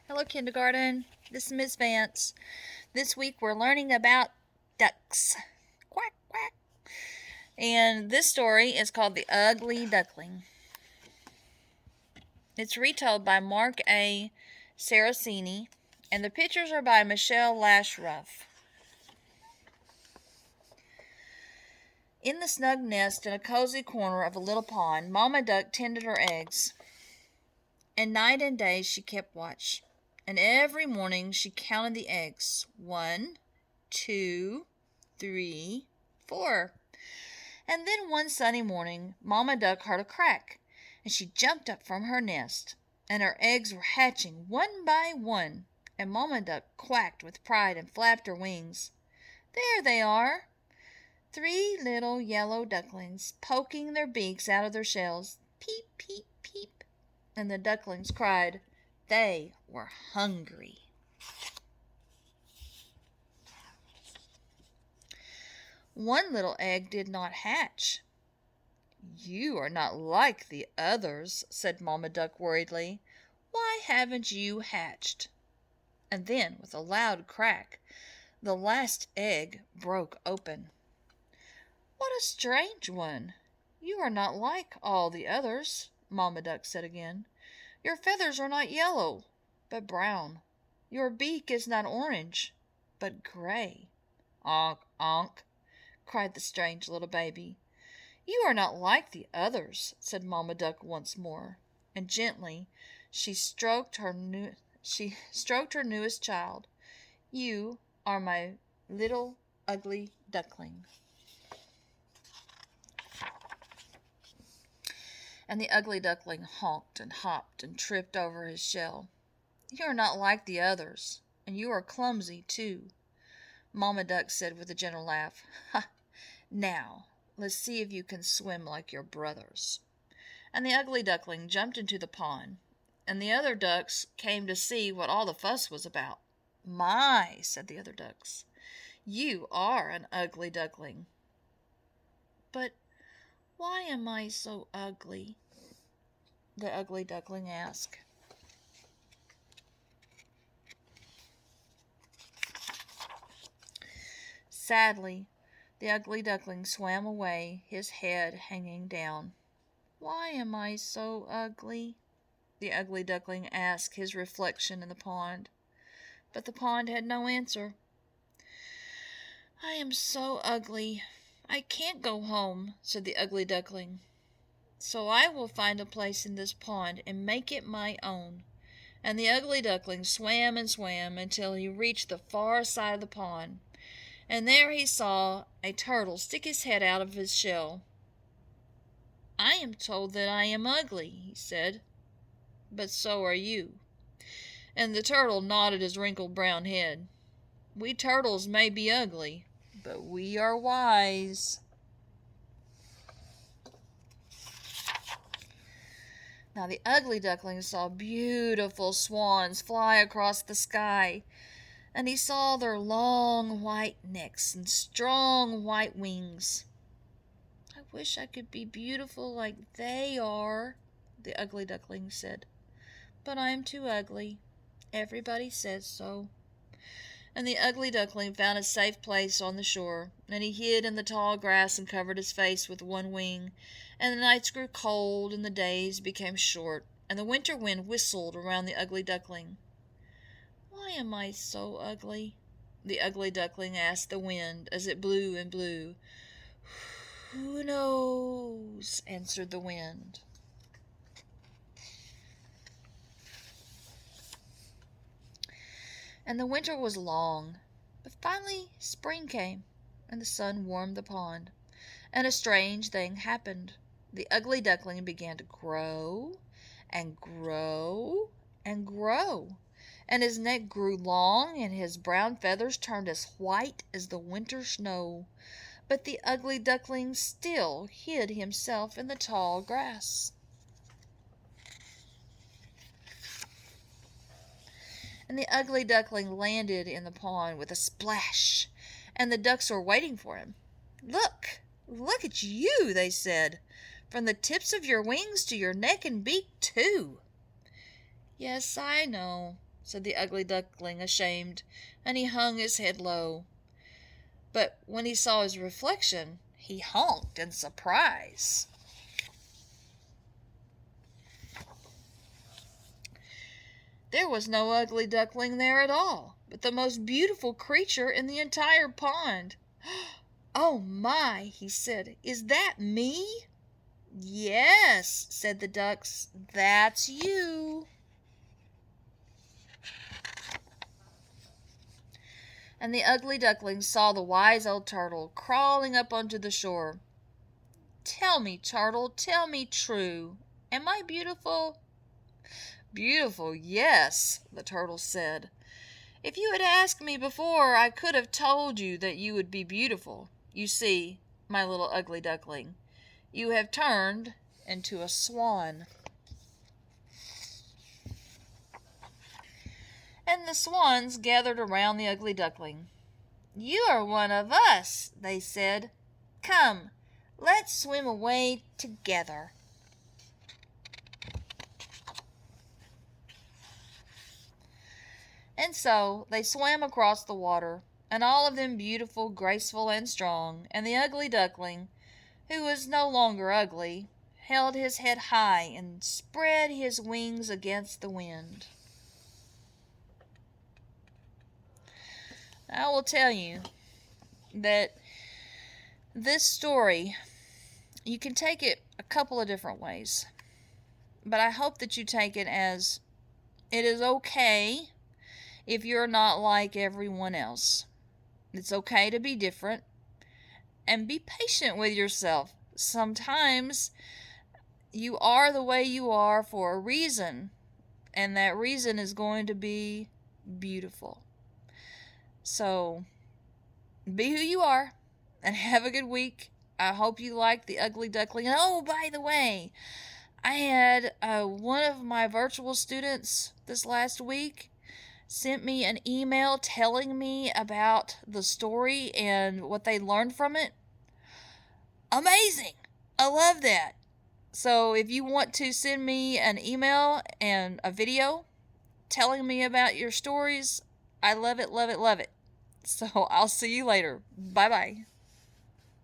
Hello, kindergarten. This is Miss Vance. This week we're learning about ducks. Quack, quack. And this story is called The Ugly Duckling. It's retold by Mark A. Saraceni, and the pictures are by Michelle Lashruff. In the snug nest in a cozy corner of a little pond, Mama Duck tended her eggs. And night and day she kept watch. And every morning she counted the eggs. 1, 2, 3, 4. And then one sunny morning, Mama Duck heard a crack, and she jumped up from her nest, and her eggs were hatching one by one, and Mama Duck quacked with pride and flapped her wings. There they are, 3 little yellow ducklings, poking their beaks out of their shells. Peep, peep, peep. And the ducklings cried. They were hungry. One little egg did not hatch. You are not like the others, said Mama Duck worriedly. Why haven't you hatched? And then, with a loud crack, the last egg broke open. What a strange one! You are not like all the others, Mama Duck said again. Your feathers are not yellow, but brown. Your beak is not orange, but gray. Onk, onk, cried the strange little baby. You are not like the others, said Mama Duck once more, and gently she stroked her newest child. You are my little ugly duckling. And the ugly duckling honked and hopped and tripped over his shell. You are not like the others, and you are clumsy, too, Mama Duck said with a gentle laugh. Ha! Now, let's see if you can swim like your brothers. And the ugly duckling jumped into the pond, and the other ducks came to see what all the fuss was about. My, said the other ducks, you are an ugly duckling. But why am I so ugly? The ugly duckling asked. Sadly, the ugly duckling swam away, his head hanging down. Why am I so ugly? The ugly duckling asked his reflection in the pond. But the pond had no answer. I am so ugly. I can't go home, said the ugly duckling. So I will find a place in this pond and make it my own. And the ugly duckling swam and swam until he reached the far side of the pond. And there he saw a turtle stick his head out of his shell. I am told that I am ugly, he said. But so are you. And the turtle nodded his wrinkled brown head. We turtles may be ugly, but we are wise. Now the ugly duckling saw beautiful swans fly across the sky, and he saw their long white necks and strong white wings. I wish I could be beautiful like they are, the ugly duckling said. But I am too ugly. Everybody says so. And the ugly duckling found a safe place on the shore, and he hid in the tall grass and covered his face with one wing. And the nights grew cold, and the days became short, and the winter wind whistled around the ugly duckling. Why am I so ugly? The ugly duckling asked the wind as it blew and blew. Who knows? Answered the wind. And the winter was long, but finally spring came, and the sun warmed the pond, and a strange thing happened. The ugly duckling began to grow and grow and grow, and his neck grew long, and his brown feathers turned as white as the winter snow. But the ugly duckling still hid himself in the tall grass. And the ugly duckling landed in the pond with a splash, and the ducks were waiting for him. Look, look at you, they said, from the tips of your wings to your neck and beak, too. Yes, I know, said the ugly duckling, ashamed, and he hung his head low. But when he saw his reflection, he honked in surprise. There was no ugly duckling there at all, but the most beautiful creature in the entire pond. "Oh my," he said, "is that me?" "Yes," said the ducks, "that's you." And the ugly duckling saw the wise old turtle crawling up onto the shore. "Tell me, turtle, tell me true, am I beautiful?" "Beautiful, yes," the turtle said. "If you had asked me before, I could have told you that you would be beautiful. You see, my little ugly duckling, you have turned into a swan." And the swans gathered around the ugly duckling. "You are one of us," they said. "Come, let's swim away together." And so they swam across the water, and all of them beautiful, graceful, and strong, and the ugly duckling, who was no longer ugly, held his head high and spread his wings against the wind. I will tell you that this story, you can take it a couple of different ways, but I hope that you take it as it is okay if you're not like everyone else. It's okay to be different, and be patient with yourself. Sometimes you are the way you are for a reason, and that reason is going to be beautiful. So be who you are and have a good week. I hope you like the ugly duckling. And oh, by the way, I had one of my virtual students this last week sent me an email telling me about the story and what they learned from it. Amazing! I love that. So if you want to send me an email and a video telling me about your stories, I love it, love it, love it. So I'll see you later. Bye bye.